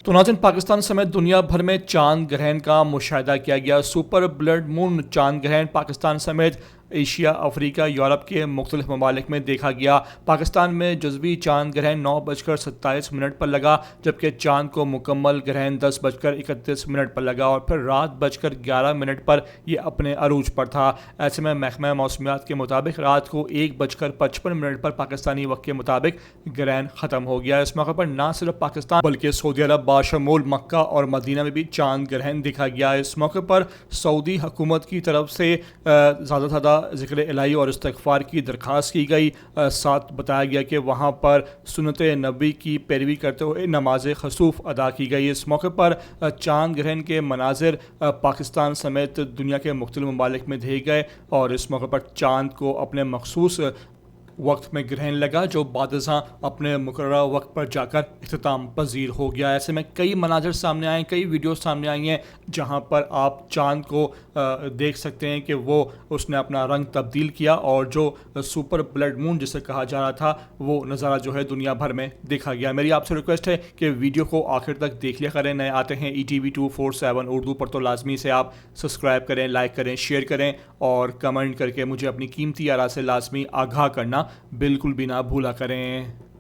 तो नाज़रीन, पाकिस्तान समेत दुनिया भर में चांद ग्रहण का मुशाहिदा किया गया। सुपर ब्लड मून चांद ग्रहण पाकिस्तान समेत एशिया, अफ्रीका, यूरोप के मुख्तलिफ ममालिक में देखा गया। पाकिस्तान में जुज़वी चांद ग्रहण 9:27 पर लगा, जबकि चांद को मुकम्मल ग्रहण 10:31 पर लगा और फिर रात 11:11 पर यह अपने अरूज पर था। ऐसे में महकमा मौसमियात के मुताबिक रात को 1:55 पर पाकिस्तानी वक्त के मुताबिक ग्रहण ख़त्म हो गया। इस मौके पर ना सिर्फ पाकिस्तान बल्कि सऊदी अरब बाशमूल मक्का और मदीना में भी चांद ग्रहण दिखा गया। इस मौके पर सऊदी हुकूमत की तरफ से ज़्यादा से ज़्यादा ज़िक्र इलाही और इस्तिग़फ़ार की दरख्वास्त की गई। साथ बताया गया कि वहाँ पर सुन्नत नबी की पैरवी करते हुए नमाज खसूफ़ अदा की गई। इस मौके पर चांद ग्रहण के मनाजिर पाकिस्तान समेत दुनिया के मुख्तलिफ ममालिक में देखे गए और इस मौके पर चांद को अपने मखसूस वक्त में ग्रहण लगा, जो बादशाह अपने मुकर्रर वक्त पर जाकर इख्तिताम पजीर हो गया। ऐसे में कई मनाजर सामने आए, कई वीडियो सामने आई हैं जहां पर आप चांद को देख सकते हैं कि वो उसने अपना रंग तब्दील किया और जो सुपर ब्लड मून जिसे कहा जा रहा था वो नज़ारा जो है दुनिया भर में देखा गया। मेरी आपसे रिक्वेस्ट है कि वीडियो को आखिर तक देख लिया करें। नए आते हैं ETV 247 उर्दू पर तो लाजमी से आप सब्सक्राइब करें, लाइक करें, शेयर करें और कमेंट करके मुझे अपनी कीमती आरा से लाजमी आगाह करना बिल्कुल भी ना भूला करें।